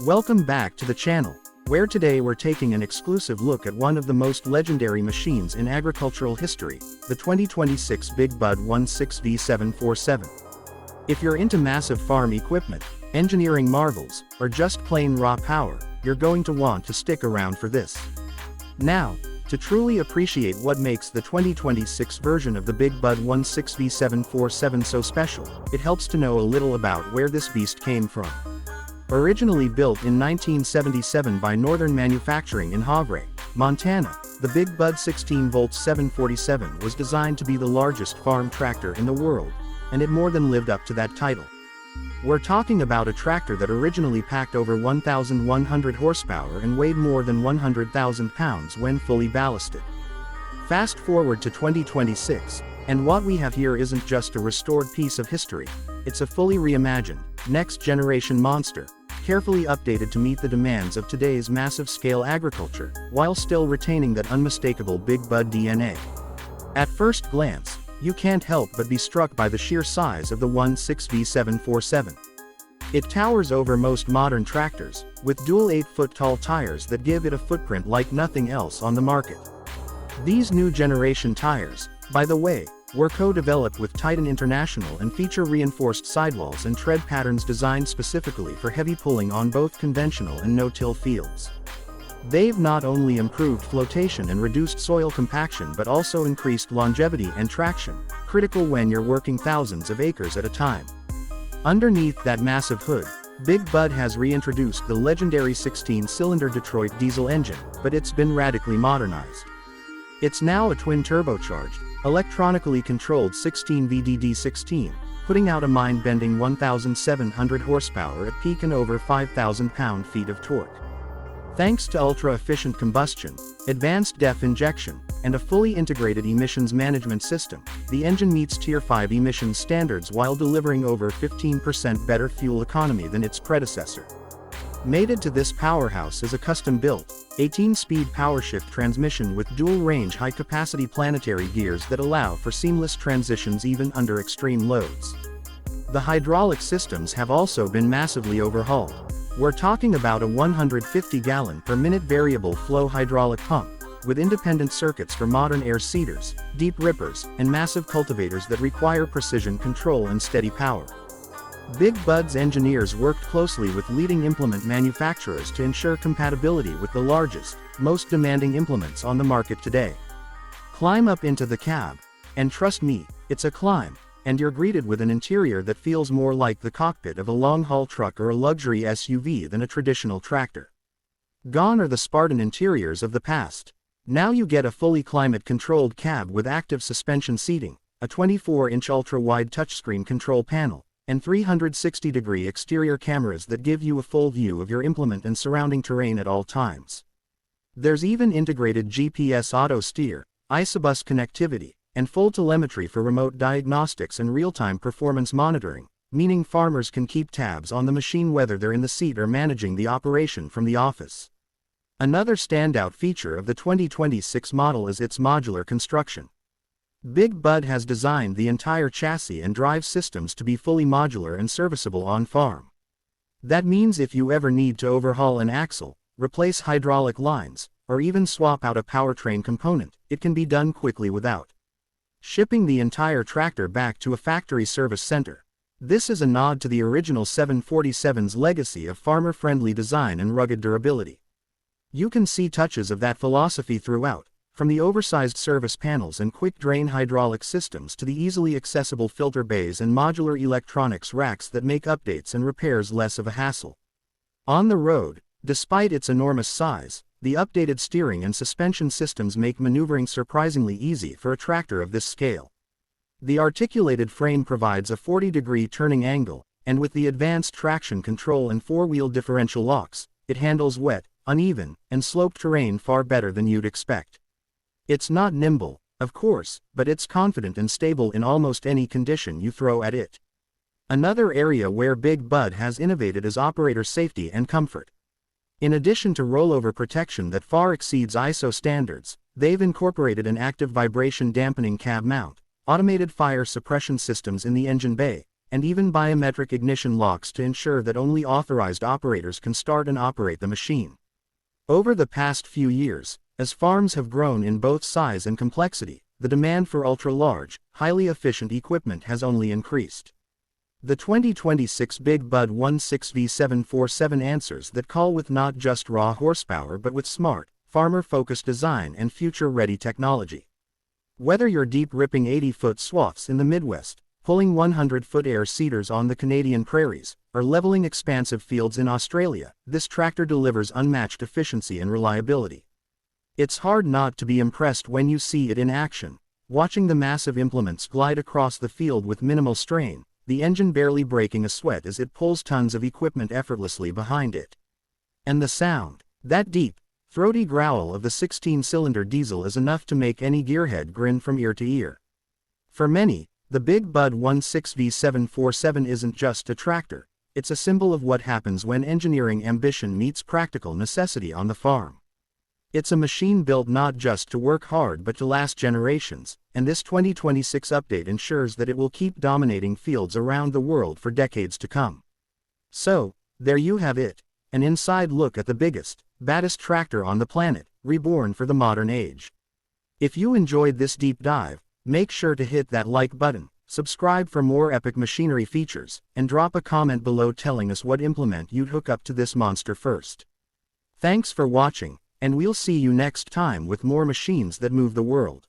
Welcome back to the channel, where today we're taking an exclusive look at one of the most legendary machines in agricultural history, the 2026 Big Bud 16V747. If you're into massive farm equipment, engineering marvels, or just plain raw power, you're going to want to stick around for this. Now, to truly appreciate what makes the 2026 version of the Big Bud 16V747 so special, it helps to know a little about where this beast came from. Originally built in 1977 by Northern Manufacturing in Havre, Montana, the Big Bud 16V 747 was designed to be the largest farm tractor in the world, and it more than lived up to that title. We're talking about a tractor that originally packed over 1,100 horsepower and weighed more than 100,000 pounds when fully ballasted. Fast forward to 2026, and what we have here isn't just a restored piece of history, it's a fully reimagined, next-generation monster, carefully updated to meet the demands of today's massive-scale agriculture, while still retaining that unmistakable Big Bud DNA. At first glance, you can't help but be struck by the sheer size of the 16V747. It towers over most modern tractors, with dual 8-foot-tall tires that give it a footprint like nothing else on the market. These new generation tires, by the way, were co-developed with Titan International and feature reinforced sidewalls and tread patterns designed specifically for heavy pulling on both conventional and no-till fields. They've not only improved flotation and reduced soil compaction but also increased longevity and traction, critical when you're working thousands of acres at a time. Underneath that massive hood, Big Bud has reintroduced the legendary 16-cylinder Detroit diesel engine, but it's been radically modernized. It's now a twin-turbocharged, electronically controlled 16VDD16, putting out a mind-bending 1,700 horsepower at peak and over 5,000 pound-feet of torque. Thanks to ultra-efficient combustion, advanced DEF injection, and a fully integrated emissions management system, the engine meets Tier 5 emissions standards while delivering over 15% better fuel economy than its predecessor. Mated to this powerhouse is a custom-built, 18-speed powershift transmission with dual-range high-capacity planetary gears that allow for seamless transitions even under extreme loads. The hydraulic systems have also been massively overhauled. We're talking about a 150-gallon-per-minute variable-flow hydraulic pump, with independent circuits for modern air seeders, deep rippers, and massive cultivators that require precision control and steady power. Big Bud's engineers worked closely with leading implement manufacturers to ensure compatibility with the largest, most demanding implements on the market today. Climb up into the cab, and trust me, it's a climb, and you're greeted with an interior that feels more like the cockpit of a long-haul truck or a luxury SUV than a traditional tractor. Gone are the Spartan interiors of the past. Now you get a fully climate-controlled cab with active suspension seating, a 24-inch ultra-wide touchscreen control panel, and 360-degree exterior cameras that give you a full view of your implement and surrounding terrain at all times. There's even integrated GPS auto steer, ISOBUS connectivity, and full telemetry for remote diagnostics and real-time performance monitoring, meaning farmers can keep tabs on the machine whether they're in the seat or managing the operation from the office. Another standout feature of the 2026 model is its modular construction. Big Bud has designed the entire chassis and drive systems to be fully modular and serviceable on farm. That means if you ever need to overhaul an axle, replace hydraulic lines, or even swap out a powertrain component, it can be done quickly without shipping the entire tractor back to a factory service center. This is a nod to the original 747's legacy of farmer-friendly design and rugged durability. You can see touches of that philosophy throughout, from the oversized service panels and quick-drain hydraulic systems to the easily accessible filter bays and modular electronics racks that make updates and repairs less of a hassle. On the road, despite its enormous size, the updated steering and suspension systems make maneuvering surprisingly easy for a tractor of this scale. The articulated frame provides a 40-degree turning angle, and with the advanced traction control and four-wheel differential locks, it handles wet, uneven, and sloped terrain far better than you'd expect. It's not nimble, of course, but it's confident and stable in almost any condition you throw at it. Another area where Big Bud has innovated is operator safety and comfort. In addition to rollover protection that far exceeds ISO standards, they've incorporated an active vibration dampening cab mount, automated fire suppression systems in the engine bay, and even biometric ignition locks to ensure that only authorized operators can start and operate the machine. Over the past few years, as farms have grown in both size and complexity, the demand for ultra-large, highly efficient equipment has only increased. The 2026 Big Bud 16V747 answers that call with not just raw horsepower but with smart, farmer-focused design and future-ready technology. Whether you're deep-ripping 80-foot swaths in the Midwest, pulling 100-foot air seeders on the Canadian prairies, or leveling expansive fields in Australia, this tractor delivers unmatched efficiency and reliability. It's hard not to be impressed when you see it in action, watching the massive implements glide across the field with minimal strain, the engine barely breaking a sweat as it pulls tons of equipment effortlessly behind it. And the sound, that deep, throaty growl of the 16-cylinder diesel is enough to make any gearhead grin from ear to ear. For many, the Big Bud 16V747 isn't just a tractor, it's a symbol of what happens when engineering ambition meets practical necessity on the farm. It's a machine built not just to work hard but to last generations, and this 2026 update ensures that it will keep dominating fields around the world for decades to come. So, there you have it, an inside look at the biggest, baddest tractor on the planet, reborn for the modern age. If you enjoyed this deep dive, make sure to hit that like button, subscribe for more epic machinery features, and drop a comment below telling us what implement you'd hook up to this monster first. Thanks for watching, and we'll see you next time with more machines that move the world.